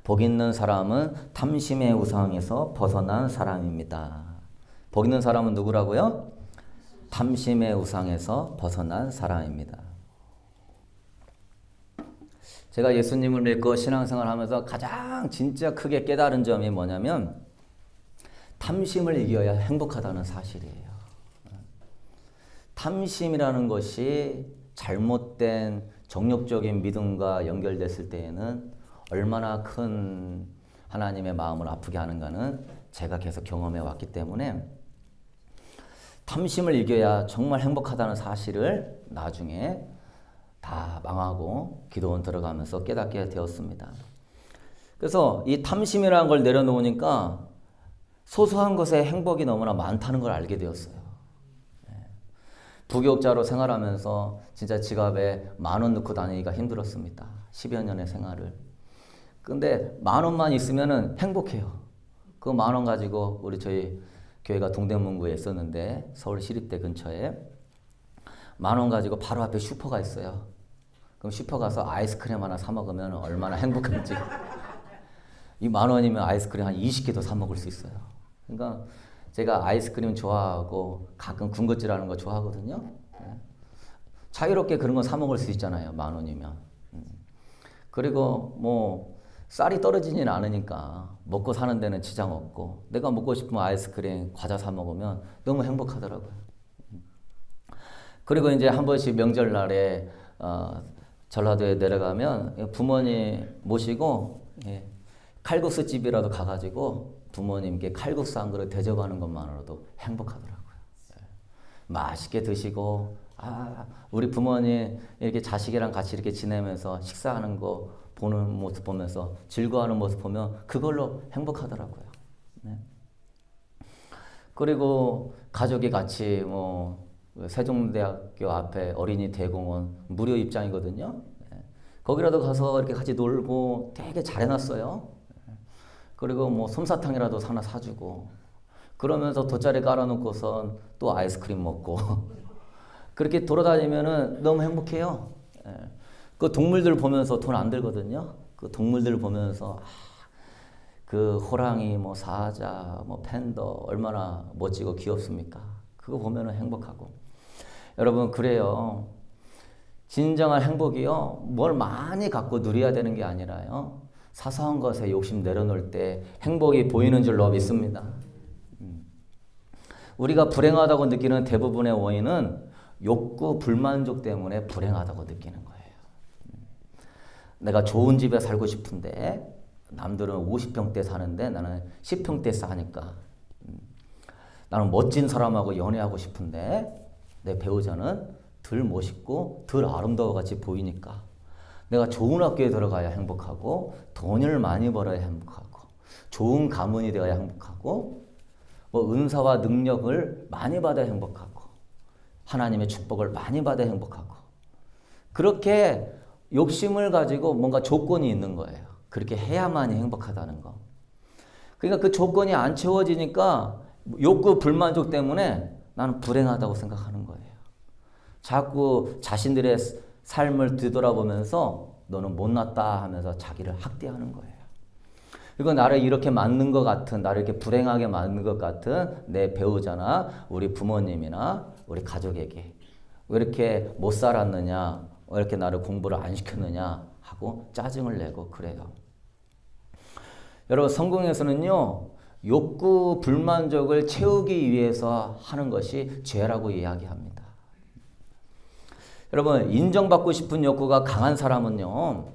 복 있는 사람은 탐심의 우상에서 벗어난 사람입니다. 복 있는 사람은 누구라고요? 탐심의 우상에서 벗어난 사람입니다. 제가 예수님을 믿고 신앙생활 하면서 가장 진짜 크게 깨달은 점이 뭐냐면 탐심을 이겨야 행복하다는 사실이에요. 탐심이라는 것이 잘못된 정욕적인 믿음과 연결됐을 때에는 얼마나 큰 하나님의 마음을 아프게 하는가는 제가 계속 경험해 왔기 때문에 탐심을 이겨야 정말 행복하다는 사실을 나중에 다 망하고 기도원 들어가면서 깨닫게 되었습니다. 그래서 이 탐심이라는 걸 내려놓으니까 소소한 것에 행복이 너무나 많다는 걸 알게 되었어요. 부교육자로 생활하면서 진짜 지갑에 10,000원 넣고 다니기가 힘들었습니다. 10여 년의 생활을. 근데 10,000원만 있으면은 행복해요. 그 10,000원 가지고 저희 교회가 동대문구에 있었는데 서울 시립대 근처에 10,000원 가지고 바로 앞에 슈퍼가 있어요. 그럼 슈퍼 가서 아이스크림 하나 사 먹으면 얼마나 행복한지. 이 10,000원이면 아이스크림 한 20개도 사 먹을 수 있어요. 그러니까 제가 아이스크림 좋아하고 가끔 군것질하는 거 좋아하거든요. 자유롭게 그런 거 사 먹을 수 있잖아요. 10,000원이면. 그리고 뭐 쌀이 떨어지진 않으니까 먹고 사는 데는 지장 없고 내가 먹고 싶은 아이스크림, 과자 사 먹으면 너무 행복하더라고요. 그리고 이제 한 번씩 명절날에 전라도에 내려가면 부모님 모시고 칼국수 집이라도 가가지고 부모님께 칼국수 한 그릇 대접하는 것만으로도 행복하더라고요. 맛있게 드시고 우리 부모님 이렇게 자식이랑 같이 이렇게 지내면서 식사하는 거 보는 모습 보면서 즐거워하는 모습 보면 그걸로 행복하더라고요. 그리고 가족이 같이 뭐 세종대학교 앞에 어린이 대공원 무료 입장이거든요. 거기라도 가서 이렇게 같이 놀고 되게 잘 해놨어요. 그리고 뭐 솜사탕이라도 하나 사주고 그러면서 돗자리 깔아놓고선 또 아이스크림 먹고 그렇게 돌아다니면은 너무 행복해요. 그 동물들 보면서 돈 안 들거든요. 그 동물들 보면서 그 호랑이, 뭐 사자, 뭐 팬더 얼마나 멋지고 귀엽습니까? 그거 보면은 행복하고. 여러분 그래요. 진정한 행복이요. 뭘 많이 갖고 누려야 되는 게 아니라요. 사소한 것에 욕심 내려놓을 때 행복이 보이는 줄로 믿습니다. 우리가 불행하다고 느끼는 대부분의 원인은 욕구, 불만족 때문에 불행하다고 느끼는 거예요. 내가 좋은 집에 살고 싶은데 남들은 50평대 사는데 나는 10평대 사니까 나는 멋진 사람하고 연애하고 싶은데 내 배우자는 덜 멋있고 덜 아름다워 같이 보이니까 내가 좋은 학교에 들어가야 행복하고 돈을 많이 벌어야 행복하고 좋은 가문이 되어야 행복하고 뭐 은사와 능력을 많이 받아야 행복하고 하나님의 축복을 많이 받아야 행복하고 그렇게 욕심을 가지고 뭔가 조건이 있는 거예요. 그렇게 해야만이 행복하다는 거. 그러니까 그 조건이 안 채워지니까 욕구 불만족 때문에 나는 불행하다고 생각하는 거예요. 자꾸 자신들의 삶을 뒤돌아보면서 너는 못났다 하면서 자기를 학대하는 거예요. 그리고 나를 이렇게 만든 것 같은, 나를 이렇게 불행하게 만든 것 같은 내 배우자나 우리 부모님이나 우리 가족에게 왜 이렇게 못 살았느냐, 왜 이렇게 나를 공부를 안 시켰느냐 하고 짜증을 내고 그래요. 여러분 성경에서는요. 욕구 불만족을 채우기 위해서 하는 것이 죄라고 이야기합니다. 여러분 인정받고 싶은 욕구가 강한 사람은요.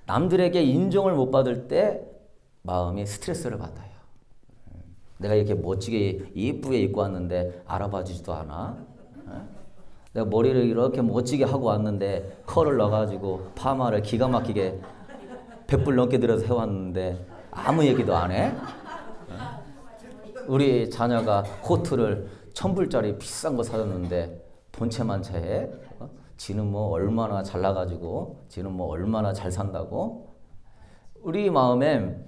남들에게 인정을 못 받을 때 마음이 스트레스를 받아요. 내가 이렇게 멋지게 이쁘게 입고 왔는데 알아봐 주지도 않아. 내가 머리를 이렇게 멋지게 하고 왔는데 컬을 넣어가지고 파마를 기가 막히게 100불 넘게 들여서 해왔는데 아무 얘기도 안 해. 우리 자녀가 코트를 1,000불짜리 비싼 거 사줬는데 본체만 채해. 지는 뭐 얼마나 잘나가지고 지는 뭐 얼마나 잘 산다고. 우리 마음에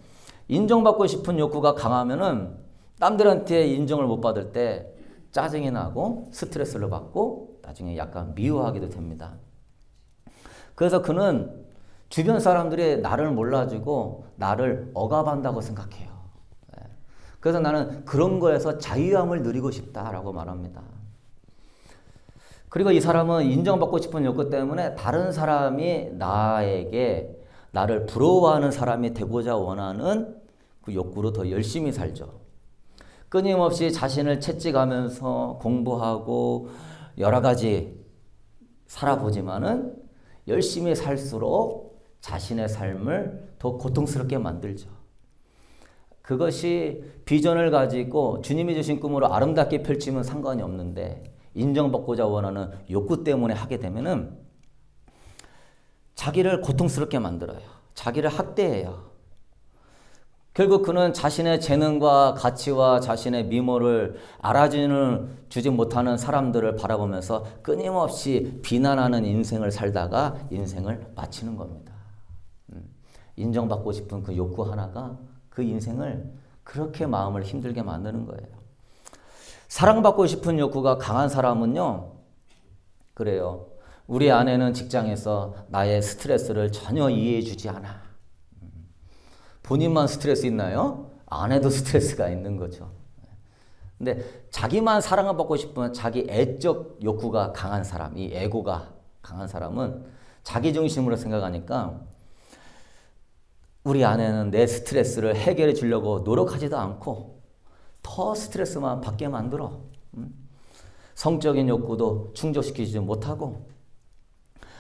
인정받고 싶은 욕구가 강하면은 남들한테 인정을 못 받을 때 짜증이 나고 스트레스를 받고 나중에 약간 미워하기도 됩니다. 그래서 그는 주변 사람들이 나를 몰라주고 나를 억압한다고 생각해요. 그래서 나는 그런 거에서 자유함을 누리고 싶다라고 말합니다. 그리고 이 사람은 인정받고 싶은 욕구 때문에 다른 사람이 나에게 나를 부러워하는 사람이 되고자 원하는 그 욕구로 더 열심히 살죠. 끊임없이 자신을 채찍하면서 공부하고 여러 가지 살아보지만은 열심히 살수록 자신의 삶을 더 고통스럽게 만들죠. 그것이 비전을 가지고 주님이 주신 꿈으로 아름답게 펼치면 상관이 없는데 인정받고자 원하는 욕구 때문에 하게 되면은 자기를 고통스럽게 만들어요. 자기를 학대해요. 결국 그는 자신의 재능과 가치와 자신의 미모를 알아주지 못하는 사람들을 바라보면서 끊임없이 비난하는 인생을 살다가 인생을 마치는 겁니다. 인정받고 싶은 그 욕구 하나가 그 인생을 그렇게 마음을 힘들게 만드는 거예요. 사랑받고 싶은 욕구가 강한 사람은요, 그래요. 우리 아내는 직장에서 나의 스트레스를 전혀 이해해주지 않아. 본인만 스트레스 있나요? 아내도 스트레스가 있는 거죠. 근데 자기만 사랑을 받고 싶은 자기 애적 욕구가 강한 사람, 이 에고가 강한 사람은 자기 중심으로 생각하니까 우리 아내는 내 스트레스를 해결해 주려고 노력하지도 않고 더 스트레스만 받게 만들어. 성적인 욕구도 충족시키지 못하고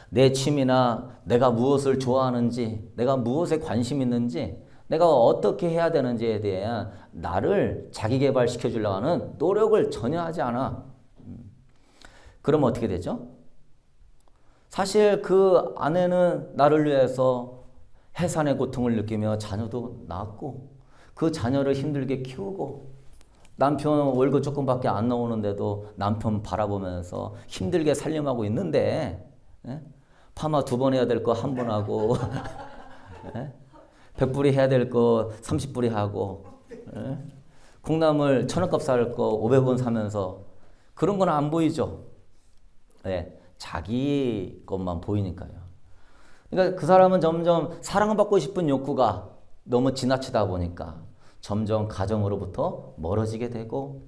내 취미나 내가 무엇을 좋아하는지, 내가 무엇에 관심 있는지, 내가 어떻게 해야 되는지에 대한 나를 자기 개발시켜 주려고 하는 노력을 전혀 하지 않아. 그러면 어떻게 되죠? 사실 그 아내는 나를 위해서 해산의 고통을 느끼며 자녀도 낳았고 그 자녀를 힘들게 키우고 남편 월급 조금밖에 안 나오는데도 남편 바라보면서 힘들게 살림하고 있는데 파마 2번 해야 될 거 1번 하고 100불이 해야 될 거 30불이 하고 콩나물 1,000원값 살 거 500원 사면서 그런 건 안 보이죠. 자기 것만 보이니까요. 그러니까 그 사람은 점점 사랑받고 싶은 욕구가 너무 지나치다 보니까 점점 가정으로부터 멀어지게 되고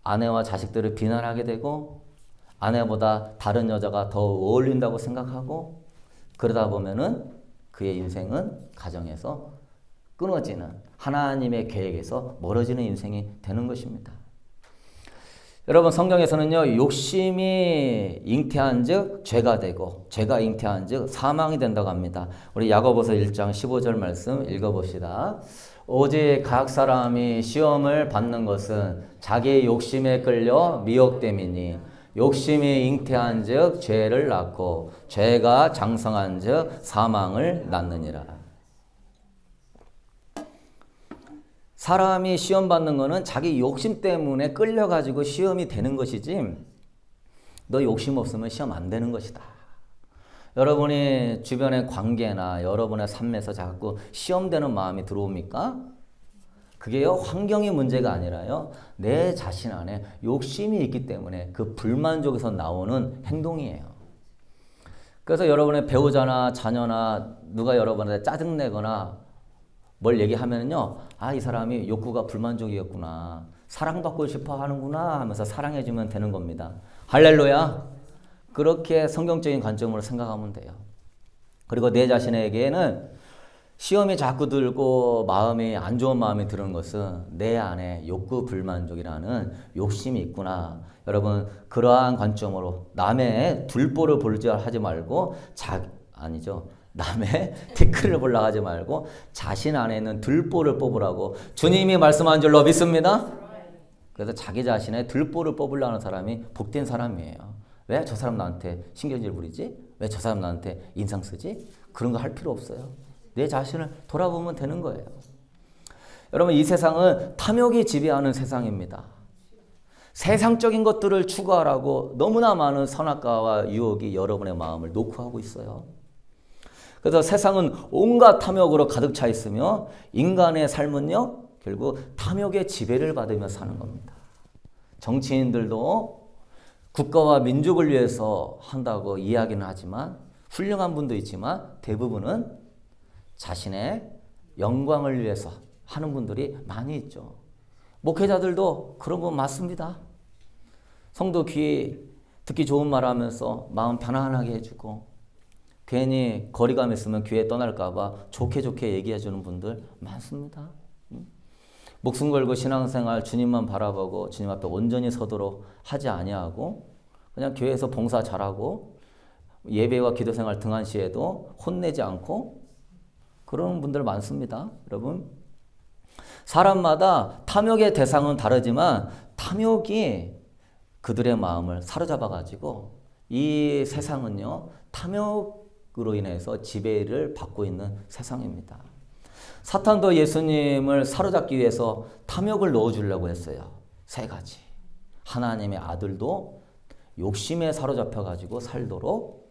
아내와 자식들을 비난하게 되고 아내보다 다른 여자가 더 어울린다고 생각하고 그러다 보면은 그의 인생은 가정에서 끊어지는 하나님의 계획에서 멀어지는 인생이 되는 것입니다. 여러분 성경에서는요 욕심이 잉태한 즉 죄가 되고 죄가 잉태한 즉 사망이 된다고 합니다. 우리 야고보서 1장 15절 말씀 읽어봅시다. 오직 각 사람이 시험을 받는 것은 자기의 욕심에 끌려 미혹됨이니 욕심이 잉태한 즉 죄를 낳고 죄가 장성한 즉 사망을 낳느니라. 사람이 시험 받는 거는 자기 욕심 때문에 끌려가지고 시험이 되는 것이지 너 욕심 없으면 시험 안 되는 것이다. 여러분이 주변의 관계나 여러분의 삶에서 자꾸 시험되는 마음이 들어옵니까? 그게요 환경이 문제가 아니라요 내 자신 안에 욕심이 있기 때문에 그 불만족에서 나오는 행동이에요. 그래서 여러분의 배우자나 자녀나 누가 여러분한테 짜증내거나 뭘 얘기하면요 이 사람이 욕구가 불만족이었구나 사랑받고 싶어 하는구나 하면서 사랑해주면 되는 겁니다. 할렐루야. 그렇게 성경적인 관점으로 생각하면 돼요. 그리고 내 자신에게는 시험이 자꾸 들고 마음이 안 좋은 마음이 드는 것은 내 안에 욕구 불만족이라는 욕심이 있구나. 여러분 그러한 관점으로 남의 둘보를 보려 하지 말고 남의 티끌을 보려고 하지 말고 자신 안에 있는 들보를 뽑으라고 주님이 말씀한 줄로 믿습니다. 그래서 자기 자신의 들보를 뽑으려는 사람이 복된 사람이에요. 왜 저 사람 나한테 신경질 부리지? 왜 저 사람 나한테 인상 쓰지? 그런 거 할 필요 없어요. 내 자신을 돌아보면 되는 거예요. 여러분 이 세상은 탐욕이 지배하는 세상입니다. 세상적인 것들을 추구하라고 너무나 많은 선악과와 유혹이 여러분의 마음을 노크하고 있어요. 그래서 세상은 온갖 탐욕으로 가득 차 있으며 인간의 삶은요 결국 탐욕의 지배를 받으며 사는 겁니다. 정치인들도 국가와 민족을 위해서 한다고 이야기는 하지만 훌륭한 분도 있지만 대부분은 자신의 영광을 위해서 하는 분들이 많이 있죠. 목회자들도 그런 분 많습니다. 성도 귀에 듣기 좋은 말 하면서 마음 편안하게 해주고 괜히 거리감 있으면 교회 떠날까 봐 좋게 얘기해 주는 분들 많습니다. 목숨 걸고 신앙생활 주님만 바라보고 주님 앞에 온전히 서도록 하지 아니하고 그냥 교회에서 봉사 잘하고 예배와 기도생활 등한시에도 혼내지 않고 그런 분들 많습니다. 여러분, 사람마다 탐욕의 대상은 다르지만 탐욕이 그들의 마음을 사로잡아 가지고 이 세상은요 탐욕으로 인해서 지배를 받고 있는 세상입니다. 사탄도 예수님을 사로잡기 위해서 탐욕을 넣어주려고 했어요. 3가지. 하나님의 아들도 욕심에 사로잡혀 가지고 살도록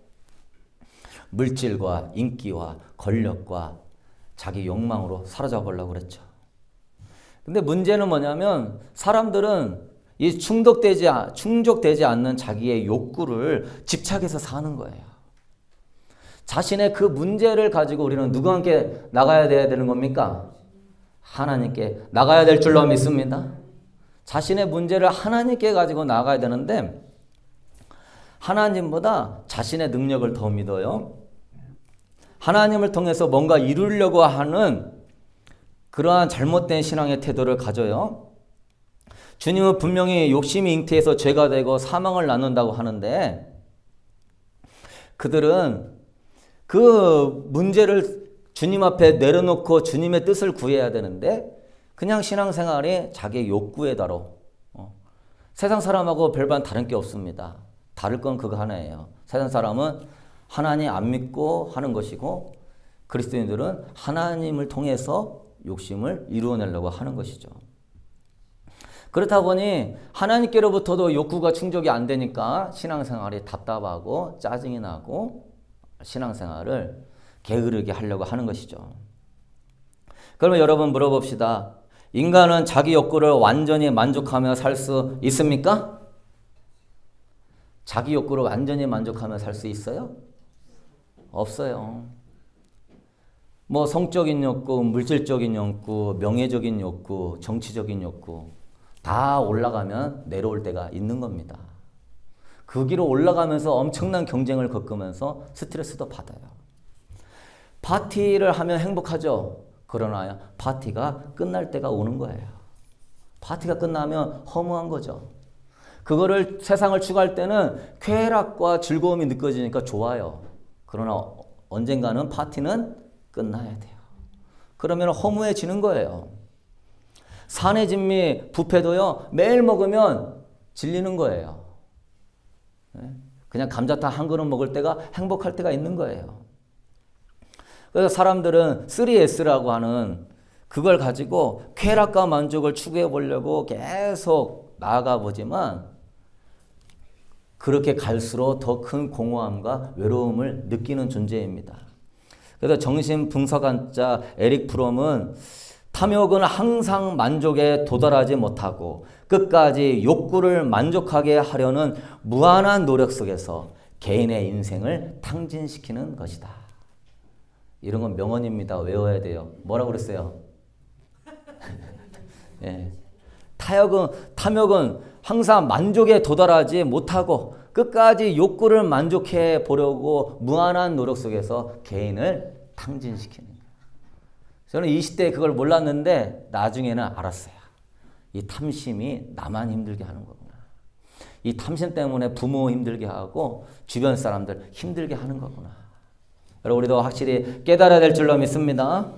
물질과 인기와 권력과 자기 욕망으로 사로잡으려고 그랬죠. 근데 문제는 뭐냐면 사람들은 이 충족되지 않는 자기의 욕구를 집착해서 사는 거예요. 자신의 그 문제를 가지고 우리는 누구한테 나가야 되는 겁니까? 하나님께 나가야 될 줄로 믿습니다. 자신의 문제를 하나님께 가지고 나가야 되는데 하나님보다 자신의 능력을 더 믿어요. 하나님을 통해서 뭔가 이루려고 하는 그러한 잘못된 신앙의 태도를 가져요. 주님은 분명히 욕심이 잉태해서 죄가 되고 사망을 낳는다고 하는데 그들은 그 문제를 주님 앞에 내려놓고 주님의 뜻을 구해야 되는데 그냥 신앙생활이 자기 욕구에 따로 세상 사람하고 별반 다른 게 없습니다. 다를 건 그거 하나예요. 세상 사람은 하나님 안 믿고 하는 것이고 그리스도인들은 하나님을 통해서 욕심을 이루어내려고 하는 것이죠. 그렇다 보니 하나님께로부터도 욕구가 충족이 안 되니까 신앙생활이 답답하고 짜증이 나고 신앙생활을 게으르게 하려고 하는 것이죠. 그러면 여러분 물어봅시다. 인간은 자기 욕구를 완전히 만족하며 살 수 있습니까? 자기 욕구를 완전히 만족하며 살 수 있어요? 없어요. 뭐 성적인 욕구, 물질적인 욕구, 명예적인 욕구, 정치적인 욕구 다 올라가면 내려올 때가 있는 겁니다. 그 길로 올라가면서 엄청난 경쟁을 겪으면서 스트레스도 받아요. 파티를 하면 행복하죠. 그러나 파티가 끝날 때가 오는 거예요. 파티가 끝나면 허무한 거죠. 그거를 세상을 추구할 때는 쾌락과 즐거움이 느껴지니까 좋아요. 그러나 언젠가는 파티는 끝나야 돼요. 그러면 허무해지는 거예요. 산의 진미, 뷔페도요 매일 먹으면 질리는 거예요. 그냥 감자탕 한 그릇 먹을 때가 행복할 때가 있는 거예요. 그래서 사람들은 3S라고 하는 그걸 가지고 쾌락과 만족을 추구해 보려고 계속 나아가 보지만 그렇게 갈수록 더 큰 공허함과 외로움을 느끼는 존재입니다. 그래서 정신분석학자 에릭 프롬은 탐욕은 항상 만족에 도달하지 못하고 끝까지 욕구를 만족하게 하려는 무한한 노력 속에서 개인의 인생을 탕진시키는 것이다. 이런 건 명언입니다. 외워야 돼요. 뭐라고 그랬어요? 예. 탐욕은 항상 만족에 도달하지 못하고 끝까지 욕구를 만족해 보려고 무한한 노력 속에서 개인을 탕진시키는 거예요. 저는 20대에 그걸 몰랐는데 나중에는 알았어요. 이 탐심이 나만 힘들게 하는 거구나. 이 탐심 때문에 부모 힘들게 하고 주변 사람들 힘들게 하는 거구나. 여러분 우리도 확실히 깨달아야 될 줄로 믿습니다.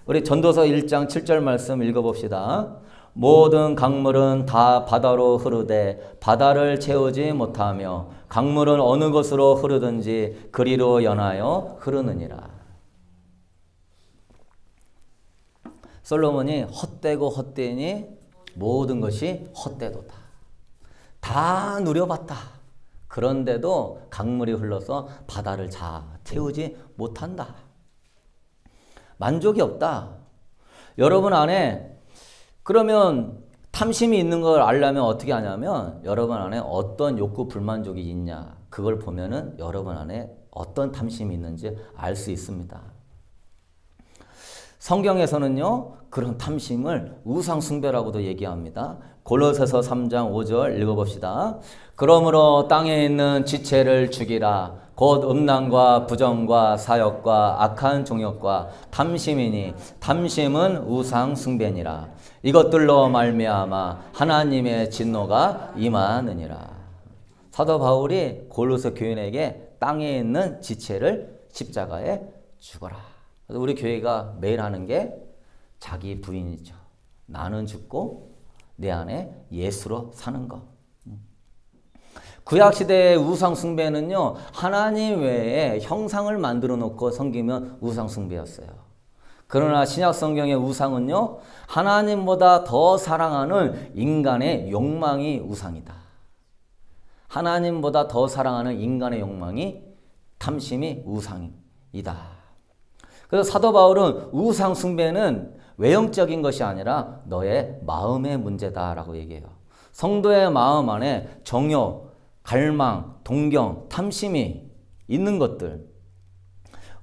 우리 전도서 1장 7절 말씀 읽어봅시다. 모든 강물은 다 바다로 흐르되 바다를 채우지 못하며 강물은 어느 곳으로 흐르든지 그리로 연하여 흐르느니라. 솔로몬이 헛되고 헛되니 모든 것이 헛되도다. 다 누려봤다. 그런데도 강물이 흘러서 바다를 채우지 못한다. 만족이 없다. 여러분 안에 그러면 탐심이 있는 걸 알려면 어떻게 하냐면 여러분 안에 어떤 욕구 불만족이 있냐 그걸 보면은 여러분 안에 어떤 탐심이 있는지 알 수 있습니다. 성경에서는요, 그런 탐심을 우상숭배라고도 얘기합니다. 골로새서 3장 5절 읽어봅시다. 그러므로 땅에 있는 지체를 죽이라. 곧 음란과 부정과 사욕과 악한 종욕과 탐심이니 탐심은 우상숭배니라. 이것들로 말미암아 하나님의 진노가 임하느니라. 사도 바울이 골로새 교인에게 땅에 있는 지체를 십자가에 죽어라. 그래서 우리 교회가 매일 하는 게 자기 부인이죠. 나는 죽고 내 안에 예수로 사는 것. 구약시대의 우상숭배는요, 하나님 외에 형상을 만들어 놓고 섬기면 우상숭배였어요. 그러나 신약성경의 우상은요, 하나님보다 더 사랑하는 인간의 욕망이 우상이다. 하나님보다 더 사랑하는 인간의 욕망이 탐심이 우상이다. 그래서 사도 바울은 우상숭배는 외형적인 것이 아니라 너의 마음의 문제다라고 얘기해요. 성도의 마음 안에 정욕, 갈망, 동경, 탐심이 있는 것들.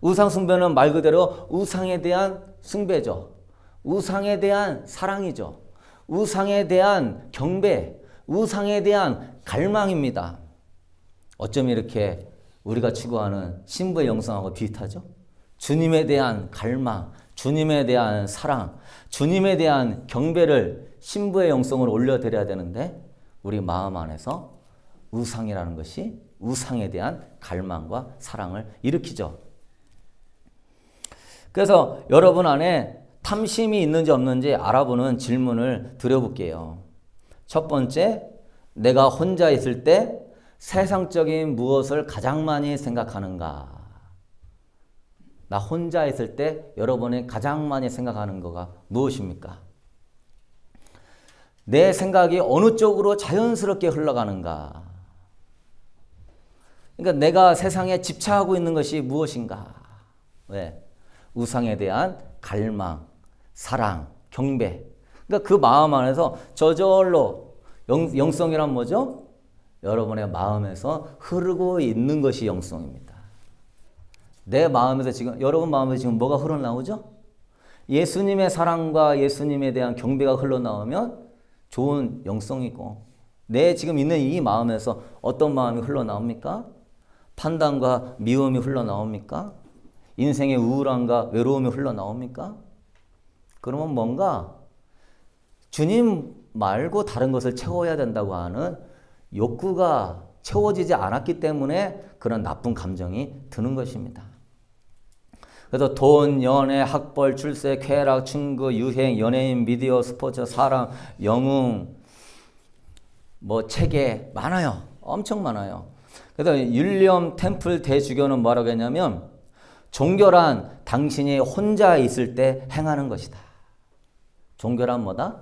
우상숭배는 말 그대로 우상에 대한 숭배죠. 우상에 대한 사랑이죠. 우상에 대한 경배, 우상에 대한 갈망입니다. 어쩜 이렇게 우리가 추구하는 신부의 영성하고 비슷하죠? 주님에 대한 갈망, 주님에 대한 사랑, 주님에 대한 경배를 신부의 영성으로 올려드려야 되는데 우리 마음 안에서 우상이라는 것이 우상에 대한 갈망과 사랑을 일으키죠. 그래서 여러분 안에 탐심이 있는지 없는지 알아보는 질문을 드려볼게요. 첫 번째, 내가 혼자 있을 때 세상적인 무엇을 가장 많이 생각하는가? 나 혼자 있을 때 여러분이 가장 많이 생각하는 거가 무엇입니까? 내 생각이 어느 쪽으로 자연스럽게 흘러가는가? 그러니까 내가 세상에 집착하고 있는 것이 무엇인가? 왜? 우상에 대한 갈망, 사랑, 경배. 그러니까 그 마음 안에서 저절로 영성이란 뭐죠? 여러분의 마음에서 흐르고 있는 것이 영성입니다. 내 마음에서 지금, 여러분 마음에서 지금 뭐가 흘러나오죠? 예수님의 사랑과 예수님에 대한 경배가 흘러나오면 좋은 영성이고, 내 지금 있는 이 마음에서 어떤 마음이 흘러나옵니까? 판단과 미움이 흘러나옵니까? 인생의 우울함과 외로움이 흘러나옵니까? 그러면 뭔가 주님 말고 다른 것을 채워야 된다고 하는 욕구가 채워지지 않았기 때문에 그런 나쁜 감정이 드는 것입니다. 그래서 돈, 연애, 학벌, 출세, 쾌락, 친구, 유행, 연예인, 미디어, 스포츠, 사랑, 영웅, 뭐 체계 많아요. 엄청 많아요. 그래서 윌리엄 템플 대주교는 뭐라고 했냐면 종교란 당신이 혼자 있을 때 행하는 것이다. 종교란 뭐다?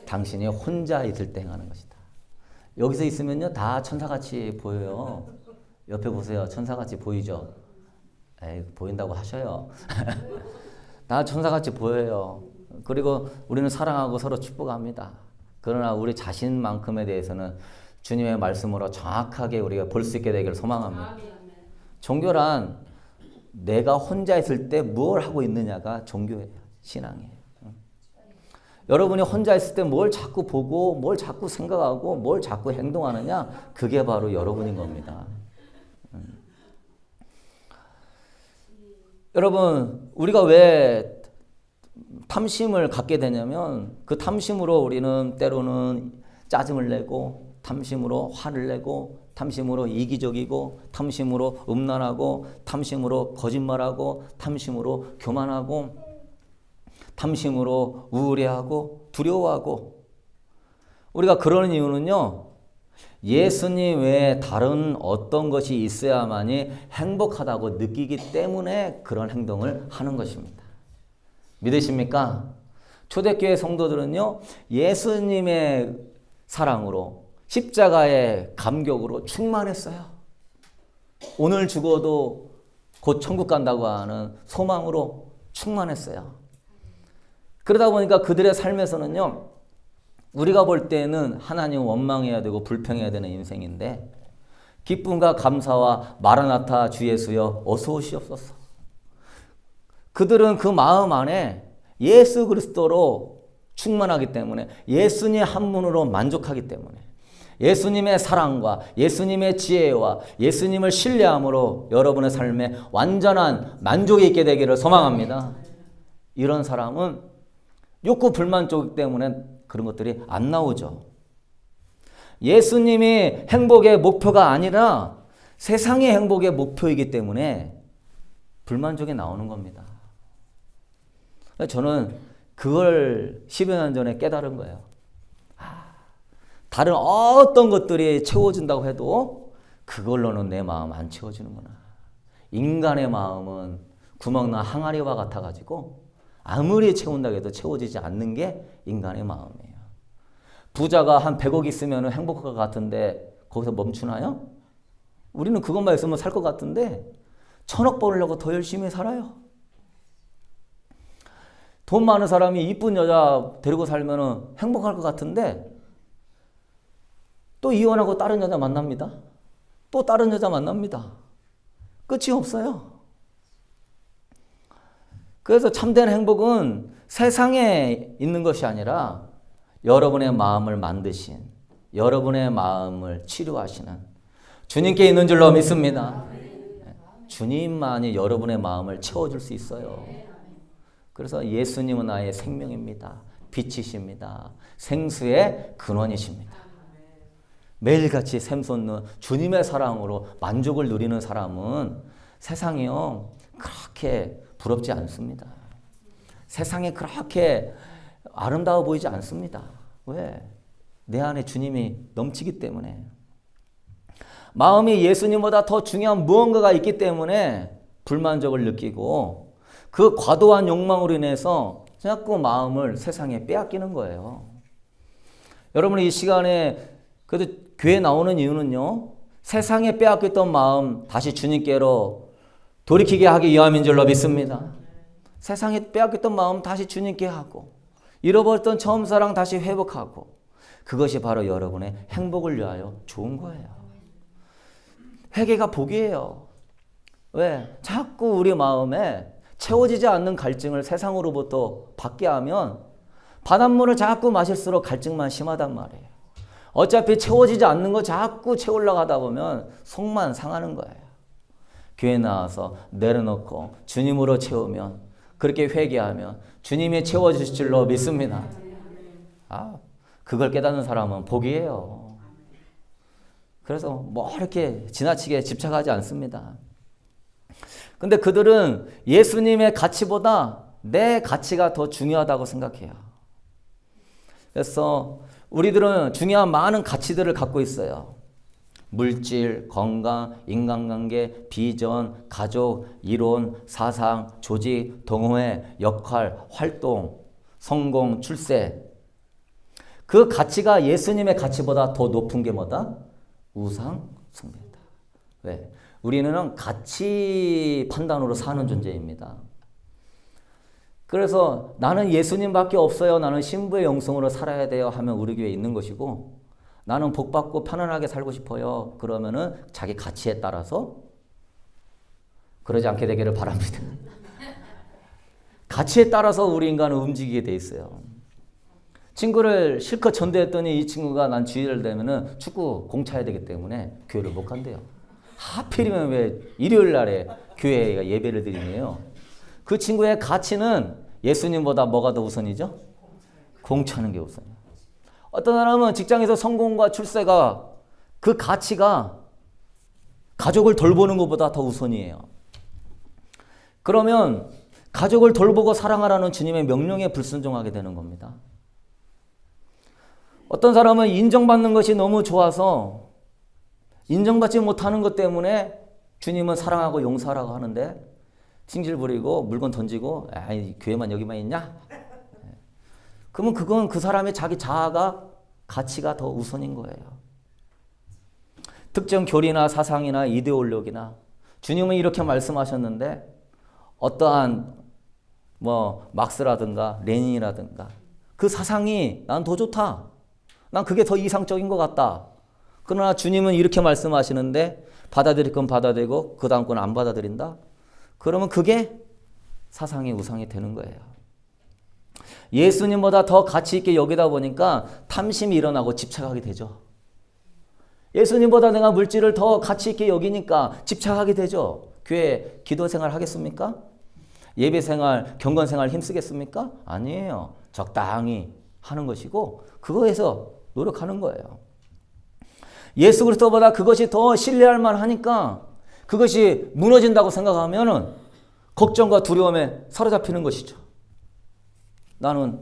당신이 혼자 있을 때 행하는 것이다. 여기서 있으면요 다 천사같이 보여요. 옆에 보세요. 천사같이 보이죠? 에이, 보인다고 하셔요. 다 천사같이 보여요. 그리고 우리는 사랑하고 서로 축복합니다. 그러나 우리 자신만큼에 대해서는 주님의 말씀으로 정확하게 우리가 볼 수 있게 되기를 소망합니다. 종교란 내가 혼자 있을 때 뭘 하고 있느냐가 종교예요. 신앙이에요. 여러분이 혼자 있을 때 뭘 자꾸 보고 뭘 자꾸 생각하고 뭘 자꾸 행동하느냐, 그게 바로 여러분인 겁니다. 여러분, 우리가 왜 탐심을 갖게 되냐면 그 탐심으로 우리는 때로는 짜증을 내고, 탐심으로 화를 내고, 탐심으로 이기적이고, 탐심으로 음란하고, 탐심으로 거짓말하고, 탐심으로 교만하고, 탐심으로 우울해하고 두려워하고. 우리가 그러는 이유는요, 예수님 외에 다른 어떤 것이 있어야만이 행복하다고 느끼기 때문에 그런 행동을 하는 것입니다. 믿으십니까? 초대교회 성도들은요, 예수님의 사랑으로, 십자가의 감격으로 충만했어요. 오늘 죽어도 곧 천국 간다고 하는 소망으로 충만했어요. 그러다 보니까 그들의 삶에서는요, 우리가 볼 때는 하나님 원망해야 되고 불평해야 되는 인생인데, 기쁨과 감사와 마라나타 주 예수여 어서 오시옵소서. 그들은 그 마음 안에 예수 그리스도로 충만하기 때문에, 예수님 한 분으로 만족하기 때문에, 예수님의 사랑과 예수님의 지혜와 예수님을 신뢰함으로 여러분의 삶에 완전한 만족이 있게 되기를 소망합니다. 이런 사람은 욕구 불만족 때문에 그런 것들이 안 나오죠. 예수님이 행복의 목표가 아니라 세상의 행복의 목표이기 때문에 불만족이 나오는 겁니다. 저는 그걸 10여 년 전에 깨달은 거예요. 다른 어떤 것들이 채워진다고 해도 그걸로는 내 마음 안 채워지는구나. 인간의 마음은 구멍난 항아리와 같아가지고 아무리 채운다고 해도 채워지지 않는 게 인간의 마음이에요. 부자가 한 100억 있으면 행복할 것 같은데 거기서 멈추나요? 우리는 그것만 있으면 살 것 같은데 1000억 벌려고 더 열심히 살아요. 돈 많은 사람이 이쁜 여자 데리고 살면 행복할 것 같은데 또 이혼하고 다른 여자 만납니다. 또 다른 여자 만납니다. 끝이 없어요. 그래서 참된 행복은 세상에 있는 것이 아니라 여러분의 마음을 만드신, 여러분의 마음을 치료하시는 주님께 있는 줄로 믿습니다. 주님만이 여러분의 마음을 채워줄 수 있어요. 그래서 예수님은 나의 생명입니다. 빛이십니다. 생수의 근원이십니다. 매일같이 샘솟는 주님의 사랑으로 만족을 누리는 사람은 세상이요 그렇게 부럽지 않습니다. 세상에 그렇게 아름다워 보이지 않습니다. 왜? 내 안에 주님이 넘치기 때문에. 마음이 예수님보다 더 중요한 무언가가 있기 때문에 불만족을 느끼고 그 과도한 욕망으로 인해서 자꾸 마음을 세상에 빼앗기는 거예요. 여러분이 이 시간에 그래도 교회 나오는 이유는요, 세상에 빼앗겼던 마음 다시 주님께로 돌이키게 하기 위함인 줄로 믿습니다. 세상에 빼앗겼던 마음 다시 주님께 하고 잃어버렸던 처음 사랑 다시 회복하고 그것이 바로 여러분의 행복을 위하여 좋은 거예요. 회개가 복이에요. 왜? 자꾸 우리 마음에 채워지지 않는 갈증을 세상으로부터 받게 하면 바닷물을 자꾸 마실수록 갈증만 심하단 말이에요. 어차피 채워지지 않는 거 자꾸 채우려고 하다 보면 속만 상하는 거예요. 교회 나와서 내려놓고 주님으로 채우면, 그렇게 회개하면 주님이 채워주실 줄로 믿습니다. 그걸 깨닫는 사람은 복이에요. 그래서 뭐 이렇게 지나치게 집착하지 않습니다. 근데 그들은 예수님의 가치보다 내 가치가 더 중요하다고 생각해요. 그래서 우리들은 중요한 많은 가치들을 갖고 있어요. 물질, 건강, 인간관계, 비전, 가족, 이론, 사상, 조직, 동호회, 역할, 활동, 성공, 출세. 그 가치가 예수님의 가치보다 더 높은 게 뭐다? 우상, 숭배다. 왜? 우리는 가치 판단으로 사는 존재입니다. 그래서 나는 예수님밖에 없어요. 나는 신부의 영성으로 살아야 돼요. 하면 우리 교회에 있는 것이고, 나는 복받고 편안하게 살고 싶어요. 그러면은 자기 가치에 따라서 그러지 않게 되기를 바랍니다. 가치에 따라서 우리 인간은 움직이게 돼 있어요. 친구를 실컷 전도했더니 이 친구가 난 주일을 되면은 축구 공 차야 되기 때문에 교회를 못 간대요. 하필이면 왜 일요일 날에 교회가 예배를 드리네요. 그 친구의 가치는 예수님보다 뭐가 더 우선이죠? 공 차는 게 우선이에요. 어떤 사람은 직장에서 성공과 출세가 그 가치가 가족을 돌보는 것보다 더 우선이에요. 그러면 가족을 돌보고 사랑하라는 주님의 명령에 불순종하게 되는 겁니다. 어떤 사람은 인정받는 것이 너무 좋아서 인정받지 못하는 것 때문에 주님은 사랑하고 용서하라고 하는데 징질 부리고 물건 던지고 교회만 여기만 있냐? 그러면 그건 그 사람의 자기 자아가 가치가 더 우선인 거예요. 특정 교리나 사상이나 이데올로기나 주님은 이렇게 말씀하셨는데 어떠한 막스라든가 레닌이라든가 그 사상이 난 더 좋다. 난 그게 더 이상적인 것 같다. 그러나 주님은 이렇게 말씀하시는데 받아들일 건 받아들이고 그 다음 건 안 받아들인다? 그러면 그게 사상의 우상이 되는 거예요. 예수님보다 더 가치 있게 여기다 보니까 탐심이 일어나고 집착하게 되죠. 예수님보다 내가 물질을 더 가치 있게 여기니까 집착하게 되죠. 교회 기도 생활 하겠습니까? 예배 생활, 경건 생활 힘쓰겠습니까? 아니에요. 적당히 하는 것이고 그거에서 노력하는 거예요. 예수 그리스도보다 그것이 더 신뢰할 만하니까 그것이 무너진다고 생각하면은 걱정과 두려움에 사로잡히는 것이죠. 나는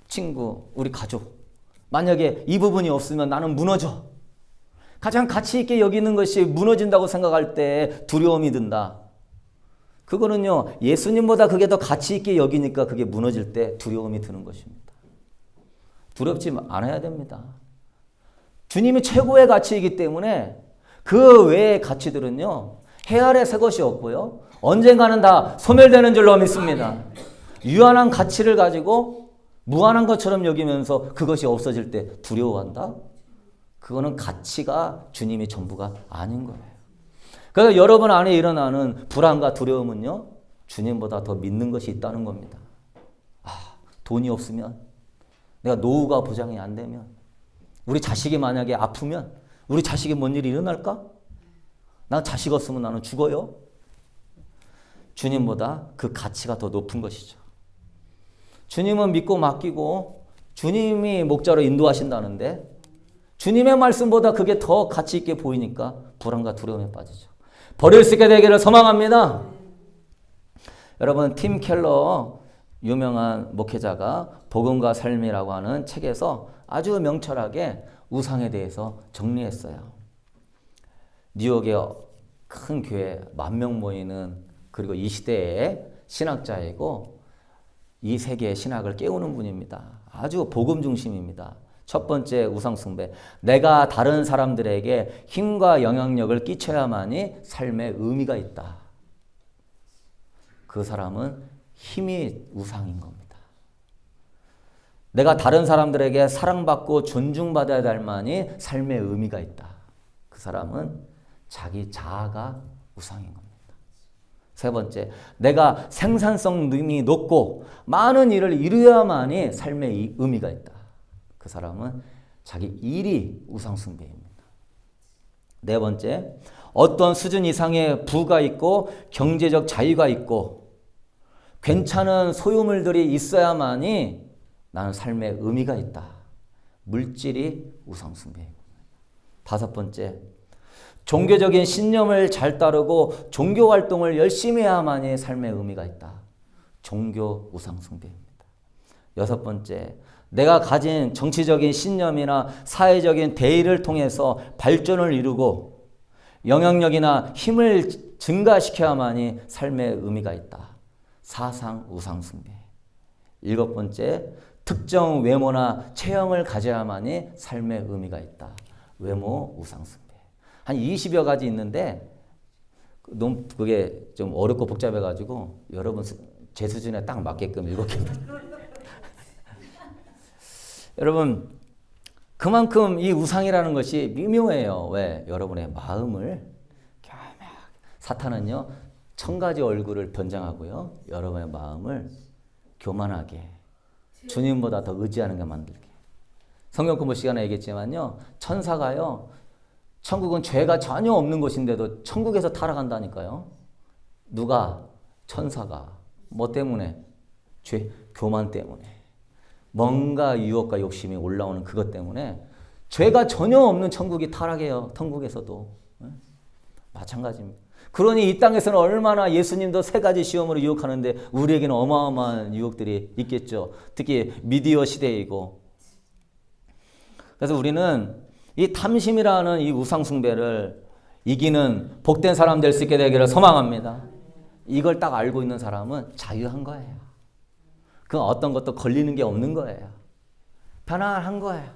친구, 우리 가족, 만약에 이 부분이 없으면 나는 무너져. 가장 가치 있게 여기는 것이 무너진다고 생각할 때 두려움이 든다. 그거는요, 예수님보다 그게 더 가치 있게 여기니까 그게 무너질 때 두려움이 드는 것입니다. 두렵지 않아야 됩니다. 주님이 최고의 가치이기 때문에 그 외의 가치들은요, 해 아래 새 것이 없고요, 언젠가는 다 소멸되는 줄로 믿습니다. 유한한 가치를 가지고 무한한 것처럼 여기면서 그것이 없어질 때 두려워한다? 그거는 가치가 주님이 전부가 아닌 거예요. 그래서 여러분 안에 일어나는 불안과 두려움은요, 주님보다 더 믿는 것이 있다는 겁니다. 돈이 없으면, 내가 노후가 보장이 안 되면, 우리 자식이 만약에 아프면, 우리 자식이 뭔 일이 일어날까? 난 자식 없으면 나는 죽어요. 주님보다 그 가치가 더 높은 것이죠. 주님은 믿고 맡기고 주님이 목자로 인도하신다는데 주님의 말씀보다 그게 더 가치 있게 보이니까 불안과 두려움에 빠지죠. 버릴 수 있게 되기를 소망합니다. 여러분, 팀 켈러 유명한 목회자가 복음과 삶이라고 하는 책에서 아주 명철하게 우상에 대해서 정리했어요. 뉴욕의 큰 교회 10,000명 모이는, 그리고 이 시대의 신학자이고 이 세계의 신학을 깨우는 분입니다. 아주 복음 중심입니다. 첫 번째 우상 숭배. 내가 다른 사람들에게 힘과 영향력을 끼쳐야만이 삶의 의미가 있다. 그 사람은 힘이 우상인 겁니다. 내가 다른 사람들에게 사랑받고 존중받아야 될 만이 삶의 의미가 있다. 그 사람은 자기 자아가 우상인 겁니다. 세 번째, 내가 생산성이 높고 많은 일을 이루어야만이 삶의 의미가 있다. 그 사람은 자기 일이 우상숭배입니다. 네 번째, 어떤 수준 이상의 부가 있고 경제적 자유가 있고 괜찮은 소유물들이 있어야만이 나는 삶의 의미가 있다. 물질이 우상숭배입니다. 다섯 번째, 종교적인 신념을 잘 따르고 종교 활동을 열심히 해야만이 삶의 의미가 있다. 종교 우상숭배입니다. 여섯 번째, 내가 가진 정치적인 신념이나 사회적인 대의를 통해서 발전을 이루고 영향력이나 힘을 증가시켜야만이 삶의 의미가 있다. 사상 우상숭배. 일곱 번째, 특정 외모나 체형을 가져야만이 삶의 의미가 있다. 외모 우상숭배. 한 20여 가지 있는데 너무 그게 좀 어렵고 복잡해가지고 여러분 제 수준에 딱 맞게끔 7개입니다. 여러분, 그만큼 이 우상이라는 것이 미묘해요. 왜? 여러분의 마음을 사탄은요 1000가지 얼굴을 변장하고요 여러분의 마음을 교만하게, 주님보다 더 의지하는 게 만들게. 성경 공부 시간에 얘기했지만요, 천사가요, 천국은 죄가 전혀 없는 곳인데도 천국에서 타락한다니까요. 누가? 천사가. 뭐 때문에? 교만 때문에. 뭔가 유혹과 욕심이 올라오는 그것 때문에 죄가 전혀 없는 천국이 타락해요. 천국에서도. 마찬가지입니다. 그러니 이 땅에서는 얼마나 예수님도 3가지 시험으로 유혹하는데 우리에게는 어마어마한 유혹들이 있겠죠. 특히 미디어 시대이고. 그래서 우리는 이 탐심이라는 이 우상숭배를 이기는 복된 사람 될 수 있게 되기를 소망합니다. 이걸 딱 알고 있는 사람은 자유한 거예요. 그 어떤 것도 걸리는 게 없는 거예요. 편안한 거예요.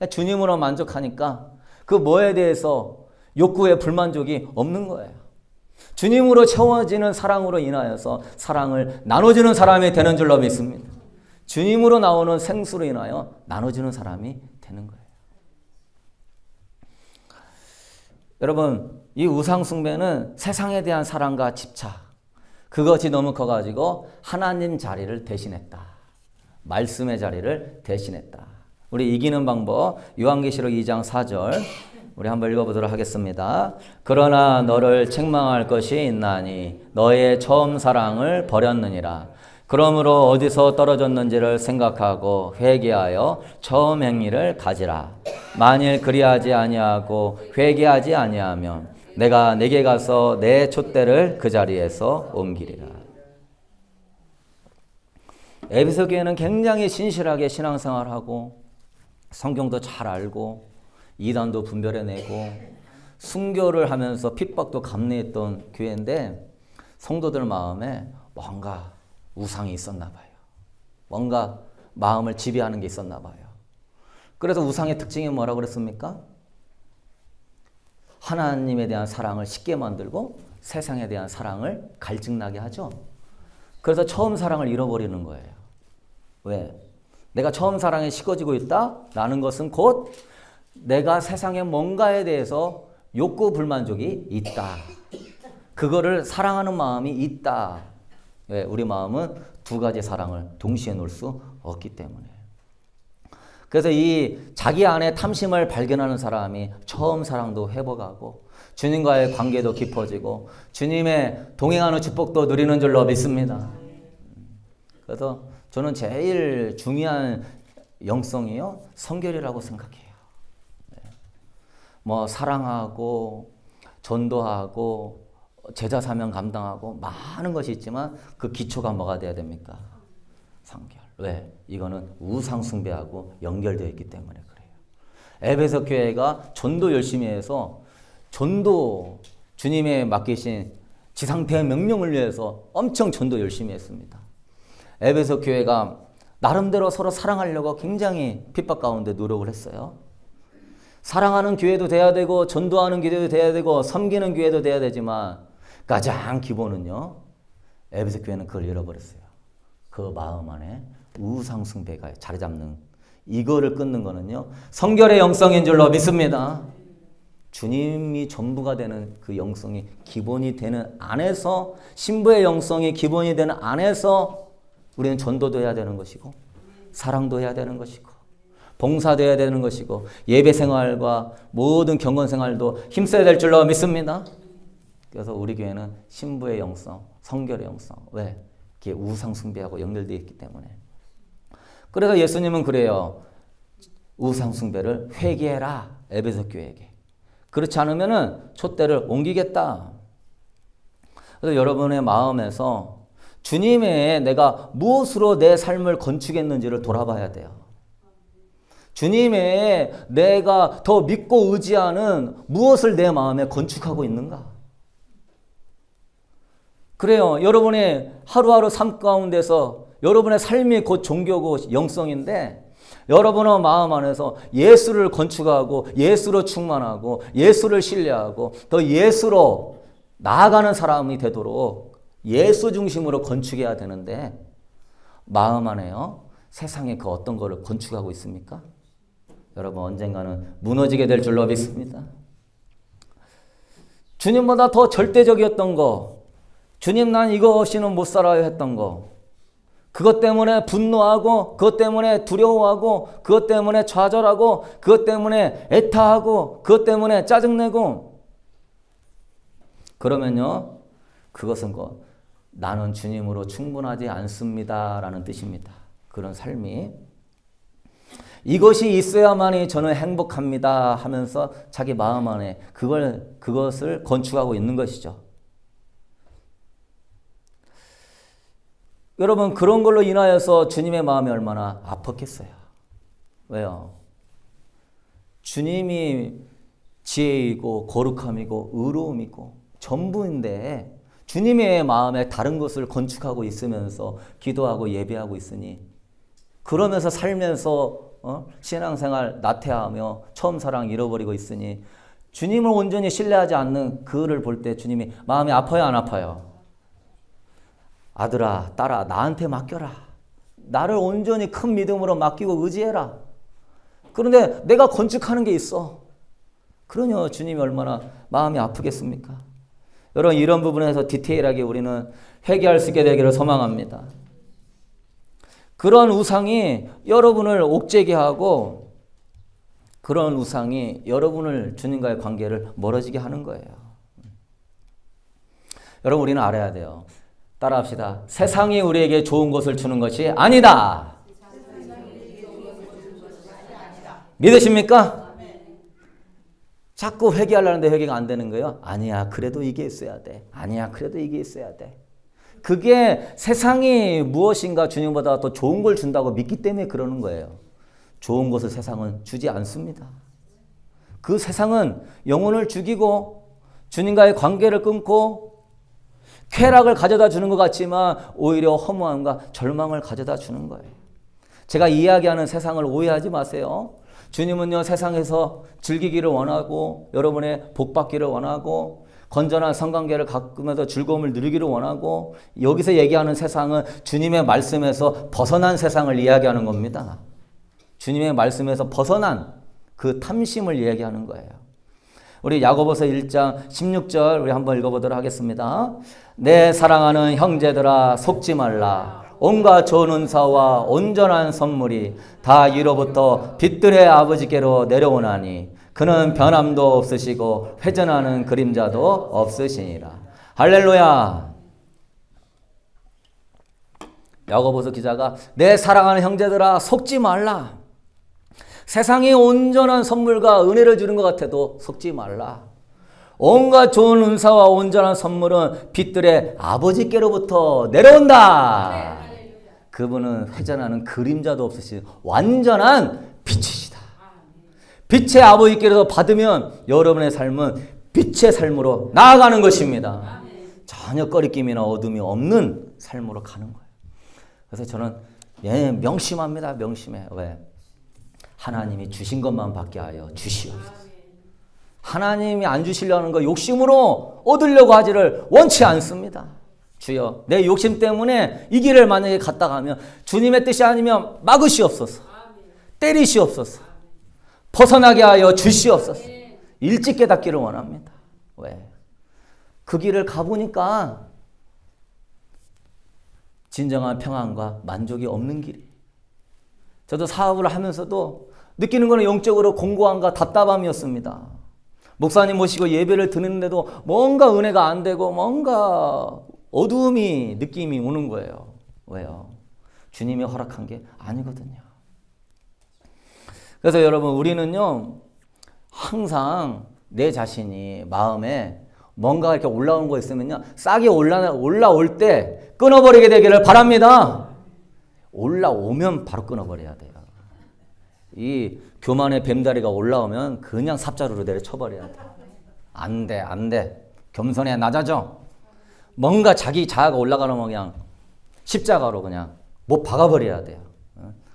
주님으로 만족하니까 그 뭐에 대해서 욕구에 불만족이 없는 거예요. 주님으로 채워지는 사랑으로 인하여서 사랑을 나눠주는 사람이 되는 줄로 믿습니다. 주님으로 나오는 생수로 인하여 나눠주는 사람이 되는 거예요. 여러분, 이 우상숭배는 세상에 대한 사랑과 집착, 그것이 너무 커가지고 하나님 자리를 대신했다. 말씀의 자리를 대신했다. 우리 이기는 방법, 요한계시록 2장 4절 우리 한번 읽어보도록 하겠습니다. 그러나 너를 책망할 것이 있나니 너의 처음 사랑을 버렸느니라. 그러므로 어디서 떨어졌는지를 생각하고 회개하여 처음 행위를 가지라. 만일 그리하지 아니하고 회개하지 아니하면 내가 내게 가서 내 촛대를 그 자리에서 옮기리라. 에베소 교회는 굉장히 신실하게 신앙생활하고 성경도 잘 알고 이단도 분별해내고 순교를 하면서 핍박도 감내했던 교회인데 성도들 마음에 뭔가 우상이 있었나 봐요. 뭔가 마음을 지배하는 게 있었나 봐요. 그래서 우상의 특징이 뭐라고 그랬습니까? 하나님에 대한 사랑을 쉽게 만들고 세상에 대한 사랑을 갈증나게 하죠. 그래서 처음 사랑을 잃어버리는 거예요. 왜? 내가 처음 사랑에 식어지고 있다라는 것은 곧 내가 세상의 뭔가에 대해서 욕구 불만족이 있다. 그거를 사랑하는 마음이 있다. 왜? 우리 마음은 두 가지 사랑을 동시에 놓을 수 없기 때문에. 그래서 이 자기 안에 탐심을 발견하는 사람이 처음 사랑도 회복하고 주님과의 관계도 깊어지고 주님의 동행하는 축복도 누리는 줄로 믿습니다. 그래서 저는 제일 중요한 영성이요, 성결이라고 생각해요. 뭐 사랑하고 전도하고 제자 사명 감당하고 많은 것이 있지만 그 기초가 뭐가 돼야 됩니까? 성결. 왜? 이거는 우상 숭배하고 연결되어 있기 때문에 그래요. 에베소 교회가 전도 열심히 해서 전도 주님의 맡기신 지상대 명령을 위해서 엄청 전도 열심히 했습니다. 에베소 교회가 나름대로 서로 사랑하려고 굉장히 핍박 가운데 노력을 했어요. 사랑하는 교회도 돼야 되고 전도하는 교회도 돼야 되고 섬기는 교회도 돼야 되지만 가장 기본은요, 에베소 교회는 그걸 잃어버렸어요. 그 마음 안에 우상 숭배가 자리 잡는, 이거를 끊는 거는요 성결의 영성인 줄로 믿습니다. 주님이 전부가 되는 그 영성이 기본이 되는 안에서, 신부의 영성이 기본이 되는 안에서 우리는 전도도 해야 되는 것이고 사랑도 해야 되는 것이고 봉사도 해야 되는 것이고 예배 생활과 모든 경건 생활도 힘써야 될 줄로 믿습니다. 그래서 우리 교회는 신부의 영성, 성결의 영성, 왜? 이게 우상 숭배하고 연결되어 있기 때문에. 그래서 예수님은 그래요. 우상 숭배를 회개해라, 에베소 교회에게. 그렇지 않으면은 촛대를 옮기겠다. 그래서 여러분의 마음에서 주님의 내가 무엇으로 내 삶을 건축했는지를 돌아봐야 돼요. 주님의 내가 더 믿고 의지하는 무엇을 내 마음에 건축하고 있는가? 그래요. 여러분의 하루하루 삶 가운데서 여러분의 삶이 곧 종교고 영성인데 여러분의 마음 안에서 예수를 건축하고 예수로 충만하고 예수를 신뢰하고 더 예수로 나아가는 사람이 되도록 예수 중심으로 건축해야 되는데 마음 안에요, 세상에 그 어떤 거를 건축하고 있습니까? 여러분 언젠가는 무너지게 될 줄로 믿습니다. 주님보다 더 절대적이었던 거, 주님 난 이거 없이는 못 살아요 했던 거, 그것 때문에 분노하고 그것 때문에 두려워하고 그것 때문에 좌절하고 그것 때문에 애타하고 그것 때문에 짜증내고, 그러면요 그것은 나는 주님으로 충분하지 않습니다 라는 뜻입니다. 그런 삶이 이것이 있어야만이 저는 행복합니다 하면서 자기 마음 안에 그것을 건축하고 있는 것이죠. 여러분 그런 걸로 인하여서 주님의 마음이 얼마나 아팠겠어요. 왜요? 주님이 지혜이고 거룩함이고 의로움이고 전부인데 주님의 마음에 다른 것을 건축하고 있으면서 기도하고 예배하고 있으니, 그러면서 살면서 신앙생활 나태하며 처음 사랑 잃어버리고 있으니 주님을 온전히 신뢰하지 않는 그를 볼 때 주님이 마음이 아파요, 안 아파요? 아들아, 딸아, 나한테 맡겨라. 나를 온전히 큰 믿음으로 맡기고 의지해라. 그런데 내가 건축하는 게 있어. 그러냐 주님이 얼마나 마음이 아프겠습니까? 여러분 이런 부분에서 디테일하게 우리는 회개할 수 있게 되기를 소망합니다. 그런 우상이 여러분을 옥죄게 하고 그런 우상이 여러분을 주님과의 관계를 멀어지게 하는 거예요. 여러분 우리는 알아야 돼요. 따라합시다. 세상이 우리에게 좋은 것을 주는 것이 아니다. 믿으십니까? 자꾸 회개하려는데 회개가 안 되는 거예요. 아니야, 그래도 이게 있어야 돼. 아니야, 그래도 이게 있어야 돼. 그게 세상이 무엇인가 주님보다 더 좋은 걸 준다고 믿기 때문에 그러는 거예요. 좋은 것을 세상은 주지 않습니다. 그 세상은 영혼을 죽이고 주님과의 관계를 끊고 쾌락을 가져다 주는 것 같지만 오히려 허무함과 절망을 가져다 주는 거예요. 제가 이야기하는 세상을 오해하지 마세요. 주님은요, 세상에서 즐기기를 원하고 여러분의 복받기를 원하고 건전한 성관계를 가꾸면서 즐거움을 누리기를 원하고 여기서 얘기하는 세상은 주님의 말씀에서 벗어난 세상을 이야기하는 겁니다. 주님의 말씀에서 벗어난 그 탐심을 이야기하는 거예요. 우리 야고보서 1장 16절 우리 한번 읽어보도록 하겠습니다. 내 사랑하는 형제들아 속지 말라. 온갖 좋은 은사와 온전한 선물이 다 위로부터 빛들의 아버지께로 내려오나니 그는 변함도 없으시고 회전하는 그림자도 없으시니라. 할렐루야. 야고보서 기자가 내 사랑하는 형제들아 속지 말라. 세상이 온전한 선물과 은혜를 주는 것 같아도 속지 말라. 온갖 좋은 은사와 온전한 선물은 빛들의 아버지께로부터 내려온다. 그분은 회전하는 그림자도 없으신 완전한 빛이시다. 빛의 아버지께로서 받으면 여러분의 삶은 빛의 삶으로 나아가는 것입니다. 전혀 꺼리낌이나 어둠이 없는 삶으로 가는 거예요. 그래서 저는 명심합니다. 명심해. 왜? 하나님이 주신 것만 받게 하여 주시옵소서. 하나님이 안 주시려는 거 욕심으로 얻으려고 하지를 원치 않습니다. 주여, 내 욕심 때문에 이 길을 만약에 갔다 가면 주님의 뜻이 아니면 막으시옵소서. 때리시옵소서. 벗어나게 하여 주시옵소서. 일찍 깨닫기를 원합니다. 왜? 그 길을 가보니까 진정한 평안과 만족이 없는 길이. 저도 사업을 하면서도 느끼는 것은 영적으로 공고함과 답답함이었습니다. 목사님 모시고 예배를 드는데도 뭔가 은혜가 안 되고 뭔가 어두움이 느낌이 오는 거예요. 왜요? 주님이 허락한 게 아니거든요. 그래서 여러분 우리는요 항상 내 자신이 마음에 뭔가 이렇게 올라오는 거 있으면요 싹이 올라올 때 끊어버리게 되기를 바랍니다. 올라오면 바로 끊어버려야 돼요. 이 교만의 뱀다리가 올라오면 그냥 삽자루로 내려쳐버려야 돼. 안 돼, 안 돼. 겸손해, 낮아져. 뭔가 자기 자아가 올라가면 그냥 십자가로 그냥 못 박아버려야 돼요.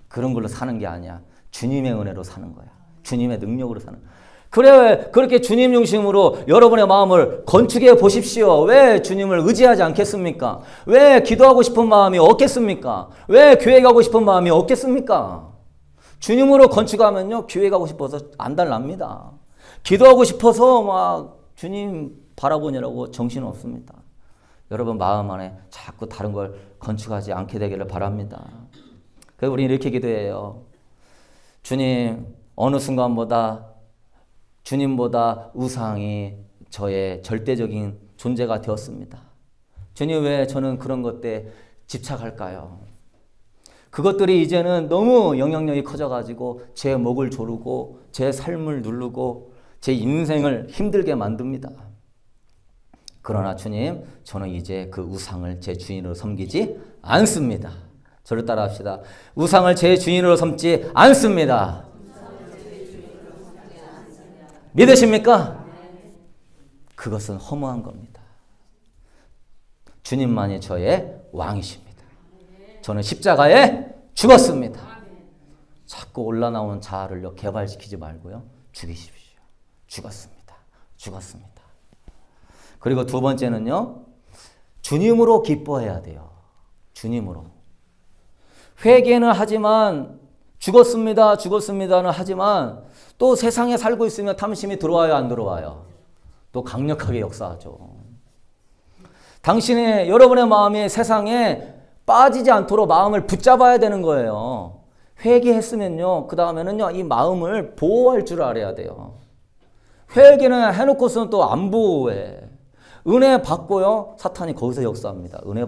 그런 걸로 사는 게 아니야. 주님의 은혜로 사는 거야. 주님의 능력으로 사는 거야. 그래, 그렇게 주님 중심으로 여러분의 마음을 건축해 보십시오. 왜 주님을 의지하지 않겠습니까? 왜 기도하고 싶은 마음이 없겠습니까? 왜 교회 가고 싶은 마음이 없겠습니까? 주님으로 건축하면요, 교회 가고 싶어서 안달납니다. 기도하고 싶어서 막 주님 바라보느라고 정신 없습니다. 여러분 마음 안에 자꾸 다른 걸 건축하지 않게 되기를 바랍니다. 그래서 우리는 이렇게 기도해요. 주님, 어느 순간보다 주님보다 우상이 저의 절대적인 존재가 되었습니다. 주님, 왜 저는 그런 것들에 집착할까요? 그것들이 이제는 너무 영향력이 커져가지고 제 목을 조르고 제 삶을 누르고 제 인생을 힘들게 만듭니다. 그러나 주님, 저는 이제 그 우상을 제 주인으로 섬기지 않습니다. 저를 따라 합시다. 우상을 제 주인으로 섬지 않습니다. 믿으십니까? 그것은 허무한 겁니다. 주님만이 저의 왕이십니다. 저는 십자가에 죽었습니다. 자꾸 올라나오는 자아를요 개발시키지 말고요 죽이십시오. 죽었습니다. 죽었습니다. 그리고 두 번째는요 주님으로 기뻐해야 돼요. 주님으로. 회개는 하지만 죽었습니다는 하지만 또 세상에 살고 있으면 탐심이 들어와요, 안 들어와요? 또 강력하게 역사하죠. 당신의 여러분의 마음이 세상에 빠지지 않도록 마음을 붙잡아야 되는 거예요. 회개했으면요, 그 다음에는요, 이 마음을 보호할 줄 알아야 돼요. 회개는 해놓고서는 또 안 보호해. 은혜 받고요, 사탄이 거기서 역사합니다. 은혜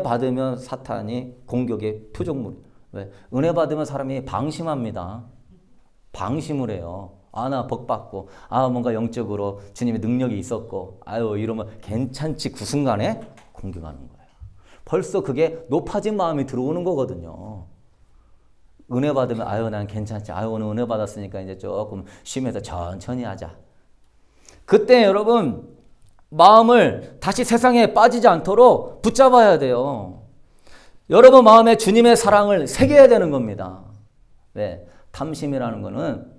받으면 사탄이 공격의 표적물. 왜? 은혜 받으면 사람이 방심합니다. 방심을 해요. 아, 나 복 받고, 아, 뭔가 영적으로 주님의 능력이 있었고, 아유, 이러면 괜찮지. 그 순간에 공격하는 거예요. 벌써 그게 높아진 마음이 들어오는 거거든요. 은혜 받으면, 아유, 난 괜찮지. 아유, 오늘 은혜 받았으니까 이제 조금 쉬면서 천천히 하자. 그때 여러분, 마음을 다시 세상에 빠지지 않도록 붙잡아야 돼요. 여러분 마음에 주님의 사랑을 새겨야 되는 겁니다. 왜? 탐심이라는 거는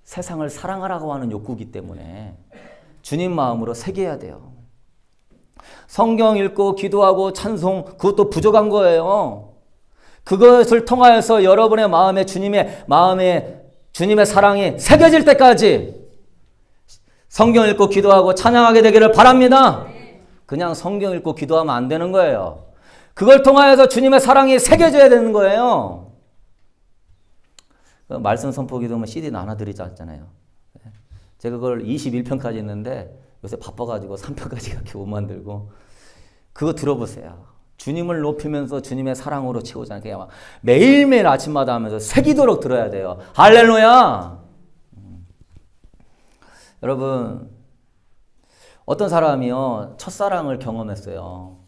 세상을 사랑하라고 하는 욕구이기 때문에 주님 마음으로 새겨야 돼요. 성경 읽고 기도하고 찬송, 그것도 부족한 거예요. 그것을 통하여서 여러분의 마음에 주님의 사랑이 새겨질 때까지 성경 읽고 기도하고 찬양하게 되기를 바랍니다. 그냥 성경 읽고 기도하면 안 되는 거예요. 그걸 통하여서 주님의 사랑이 새겨져야 되는 거예요. 말씀 선포 기도면 CD 나눠드리잖아요. 제가 그걸 21편까지 했는데 요새 바빠가지고 3편까지밖에 못 만들고, 그거 들어보세요. 주님을 높이면서 주님의 사랑으로 채우잖아요. 그냥 막 매일매일 아침마다 하면서 새기도록 들어야 돼요. 할렐루야! 여러분, 어떤 사람이요, 첫사랑을 경험했어요.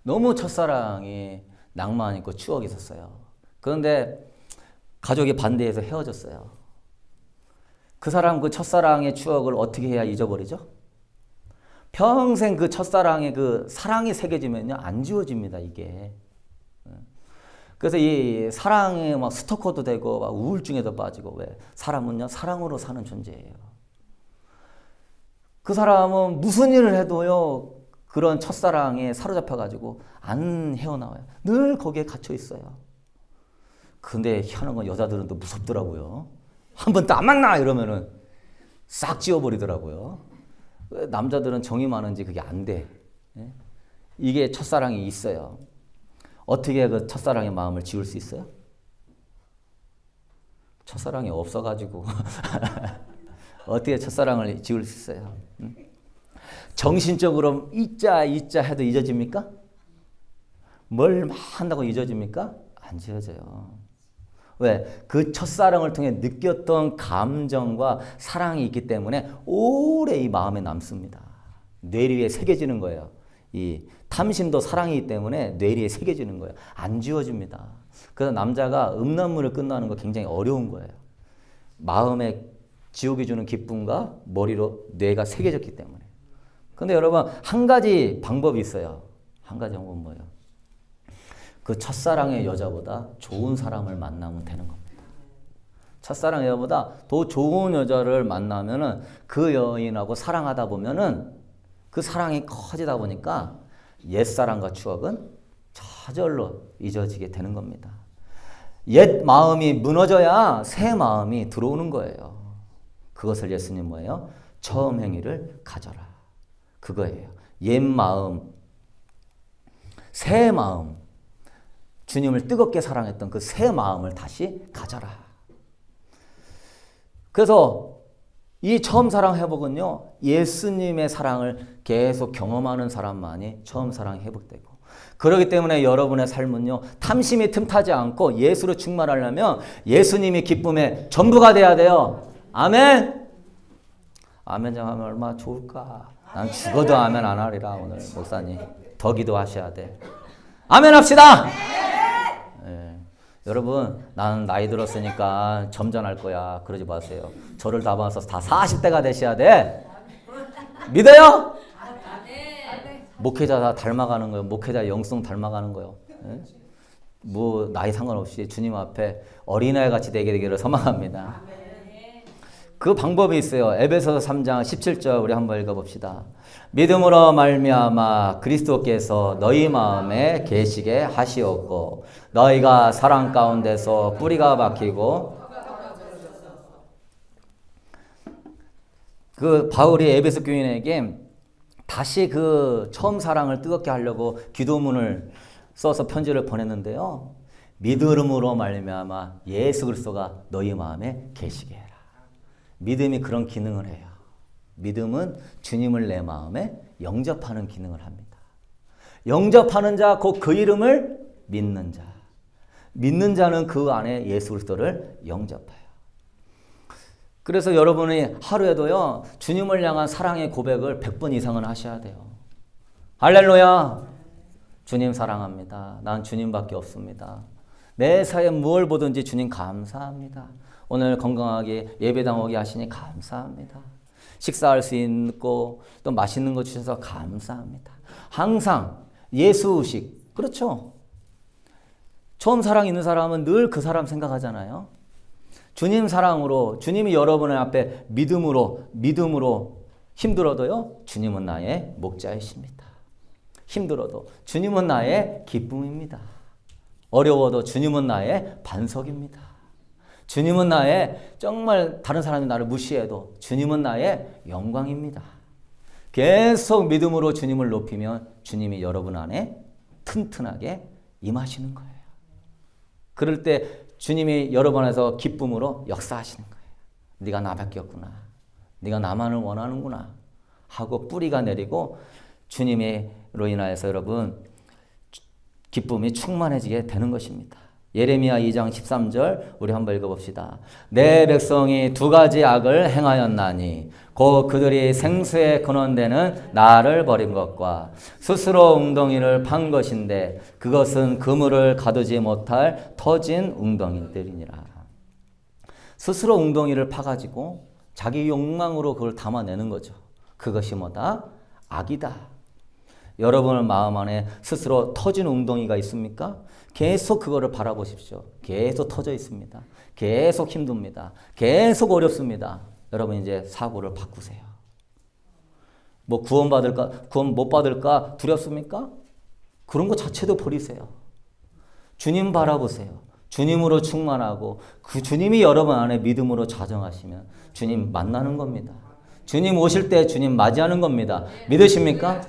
너무 첫사랑이 낭만 있고 추억이 있었어요. 그런데 가족이 반대해서 헤어졌어요. 그 사람 그 첫사랑의 추억을 어떻게 해야 잊어버리죠? 평생 그 첫사랑의 그 사랑이 새겨지면요, 안 지워집니다, 이게. 그래서 이 사랑에 막 스토커도 되고 막 우울증에도 빠지고. 왜? 사람은요, 사랑으로 사는 존재예요. 그 사람은 무슨 일을 해도요, 그런 첫사랑에 사로잡혀가지고 안 헤어나와요. 늘 거기에 갇혀 있어요. 근데 희한한 건 여자들은 또 무섭더라고요. 한 번 또 안 만나! 이러면은 싹 지워버리더라고요. 남자들은 정이 많은지 그게 안 돼. 이게 첫사랑이 있어요. 어떻게 그 첫사랑의 마음을 지울 수 있어요? 첫사랑이 없어가지고. 어떻게 첫사랑을 지울 수 있어요? 정신적으로 잊자 해도 잊어집니까? 뭘 막 한다고 잊어집니까? 안 지워져요. 왜? 그 첫사랑을 통해 느꼈던 감정과 사랑이 있기 때문에 오래 이 마음에 남습니다. 뇌리에 새겨지는 거예요. 이 탐심도 사랑이기 때문에 뇌리에 새겨지는 거예요. 안 지워집니다. 그래서 남자가 음란물을 끝나는 거 굉장히 어려운 거예요. 마음에 지옥이 주는 기쁨과 머리로 뇌가 새겨졌기 때문에. 근데 여러분, 한 가지 방법이 있어요. 한 가지 방법은 뭐예요? 그 첫사랑의 여자보다 좋은 사람을 만나면 되는 겁니다. 첫사랑의 여자보다 더 좋은 여자를 만나면은 그 여인하고 사랑하다 보면은 그 사랑이 커지다 보니까 옛사랑과 추억은 저절로 잊어지게 되는 겁니다. 옛 마음이 무너져야 새 마음이 들어오는 거예요. 그것을 예수님 뭐예요? 처음 행위를 가져라. 그거예요. 옛 마음, 새 마음, 주님을 뜨겁게 사랑했던 그 새 마음을 다시 가져라. 그래서 이 처음 사랑 회복은요, 예수님의 사랑을 계속 경험하는 사람만이 처음 사랑 회복되고, 그렇기 때문에 여러분의 삶은요, 탐심이 틈타지 않고 예수로 충만하려면 예수님이 기쁨의 전부가 돼야 돼요. 아멘. 아멘 좀 하면 얼마나 좋을까. 난 죽어도 아멘 안 하리라. 오늘 목사님 더 기도하셔야 돼. 아멘 합시다. 네. 여러분, 나는 나이 들었으니까 점잖할 거야. 그러지 마세요. 저를 다 봐서 다 40대가 되셔야 돼. 믿어요? 목회자 다 닮아가는 거예요. 목회자 영성 닮아가는 거예요. 네? 뭐 나이 상관없이 주님 앞에 어린아이 같이 되기를 소망합니다. 그 방법이 있어요. 에베소서 3장 17절 우리 한번 읽어봅시다. 믿음으로 말미암아 그리스도께서 너희 마음에 계시게 하시었고 너희가 사랑 가운데서 뿌리가 박히고, 그 바울이 에베소 교인에게 다시 그 처음 사랑을 뜨겁게 하려고 기도문을 써서 편지를 보냈는데요. 믿음으로 말미암아 예수 그리스도가 너희 마음에 계시게 해라. 믿음이 그런 기능을 해요. 믿음은 주님을 내 마음에 영접하는 기능을 합니다. 영접하는 자, 곧 그 이름을 믿는 자. 믿는 자는 그 안에 예수 그리스도를 영접해요. 그래서 여러분이 하루에도요, 주님을 향한 사랑의 고백을 100번 이상은 하셔야 돼요. 할렐루야! 주님 사랑합니다. 난 주님밖에 없습니다. 내 사에 무엇을 보든지 주님 감사합니다. 오늘 건강하게 예배당 오게 하시니 감사합니다. 식사할 수 있고 또 맛있는 거 주셔서 감사합니다. 항상 예수의식, 그렇죠? 처음 사랑 있는 사람은 늘 그 사람 생각하잖아요. 주님 사랑으로, 주님이 여러분의 앞에 믿음으로 힘들어도요, 주님은 나의 목자이십니다. 힘들어도 주님은 나의 기쁨입니다. 어려워도 주님은 나의 반석입니다. 주님은 나의, 정말 다른 사람이 나를 무시해도 주님은 나의 영광입니다. 계속 믿음으로 주님을 높이면 주님이 여러분 안에 튼튼하게 임하시는 거예요. 그럴 때 주님이 여러분 안에서 기쁨으로 역사하시는 거예요. 네가 나밖에 없구나. 네가 나만을 원하는구나 하고 뿌리가 내리고 주님으로 인하여서 여러분 기쁨이 충만해지게 되는 것입니다. 예레미야 2장 13절 우리 한번 읽어봅시다. 내 백성이 두 가지 악을 행하였나니 곧 그들이 생수에 근원되는 나를 버린 것과 스스로 웅덩이를 판 것인데 그것은 그물을 가두지 못할 터진 웅덩이들이니라. 스스로 웅덩이를 파가지고 자기 욕망으로 그걸 담아내는 거죠. 그것이 뭐다? 악이다. 여러분의 마음 안에 스스로 터진 웅덩이가 있습니까? 계속 그거를 바라보십시오. 계속 터져 있습니다. 계속 힘듭니다. 계속 어렵습니다. 여러분 이제 사고를 바꾸세요. 뭐 구원 못 받을까 두렵습니까? 그런 것 자체도 버리세요. 주님 바라보세요. 주님으로 충만하고 그 주님이 여러분 안에 믿음으로 자정하시면 주님 만나는 겁니다. 주님 오실 때 주님 맞이하는 겁니다. 믿으십니까?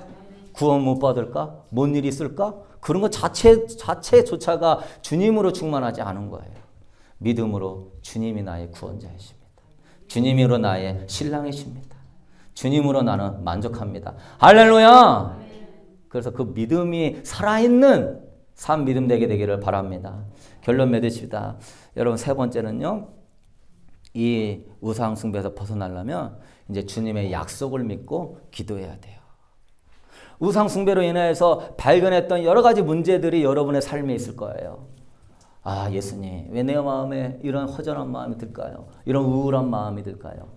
구원 못 받을까? 뭔 일이 있을까? 그런 것 자체조차가 주님으로 충만하지 않은 거예요. 믿음으로 주님이 나의 구원자이십니다. 주님으로 나의 신랑이십니다. 주님으로 나는 만족합니다. 할렐루야! 그래서 그 믿음이 살아있는 삶 믿음 되게 되기를 바랍니다. 결론 맺으십시다. 여러분 세 번째는요. 이 우상 숭배에서 벗어나려면 이제 주님의 약속을 믿고 기도해야 돼요. 우상 숭배로 인해서 발견했던 여러 가지 문제들이 여러분의 삶에 있을 거예요. 아, 예수님, 왜 내 마음에 이런 허전한 마음이 들까요? 이런 우울한 마음이 들까요?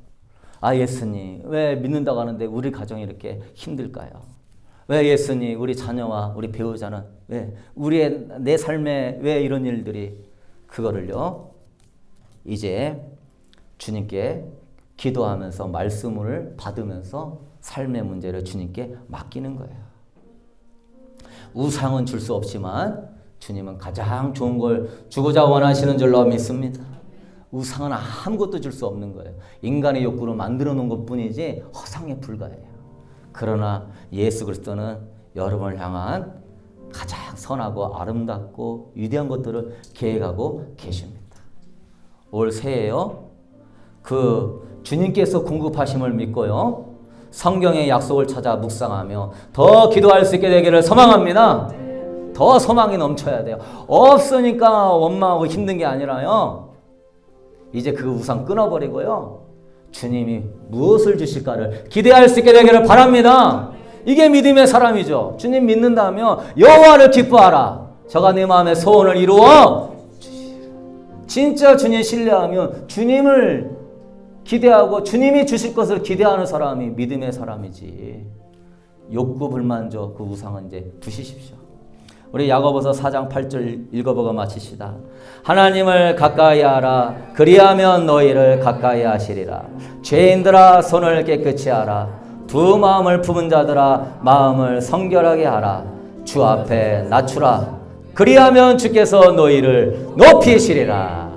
아, 예수님, 왜 믿는다고 하는데 우리 가정이 이렇게 힘들까요? 왜 예수님, 우리 자녀와 우리 배우자는 왜 내 삶에 왜 이런 일들이, 그거를요 이제 주님께 기도하면서 말씀을 받으면서 삶의 문제를 주님께 맡기는 거예요. 우상은 줄 수 없지만 주님은 가장 좋은 걸 주고자 원하시는 줄로 믿습니다. 우상은 아무것도 줄 수 없는 거예요. 인간의 욕구로 만들어 놓은 것뿐이지 허상에 불과해요. 그러나 예수 그리스도는 여러분을 향한 가장 선하고 아름답고 위대한 것들을 계획하고 계십니다. 올 새해요. 그 주님께서 공급하심을 믿고요. 성경의 약속을 찾아 묵상하며 더 기도할 수 있게 되기를 소망합니다. 더 소망이 넘쳐야 돼요. 없으니까 원망하고 힘든 게 아니라요. 이제 그 우상 끊어버리고요. 주님이 무엇을 주실까를 기대할 수 있게 되기를 바랍니다. 이게 믿음의 사람이죠. 주님 믿는다면 여호와를 기뻐하라. 저가 내 마음의 소원을 이루어 주시리라. 진짜 주님 신뢰하면 주님을 기대하고 주님이 주실 것을 기대하는 사람이 믿음의 사람이지. 욕구 불만족 그 우상은 이제 두시십시오. 우리 야고보서 4장 8절 읽어보고 마치시다. 하나님을 가까이 하라. 그리하면 너희를 가까이 하시리라. 죄인들아 손을 깨끗이 하라. 두 마음을 품은 자들아 마음을 성결하게 하라. 주 앞에 낮추라. 그리하면 주께서 너희를 높이시리라.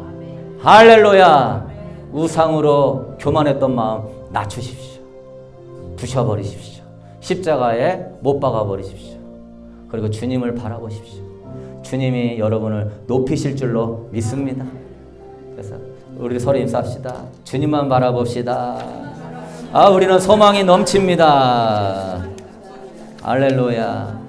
할렐루야. 우상으로 교만했던 마음 낮추십시오. 부셔버리십시오. 십자가에 못 박아버리십시오. 그리고 주님을 바라보십시오. 주님이 여러분을 높이실 줄로 믿습니다. 그래서 우리 서로 인사합시다. 주님만 바라봅시다. 우리는 소망이 넘칩니다. 할렐루야.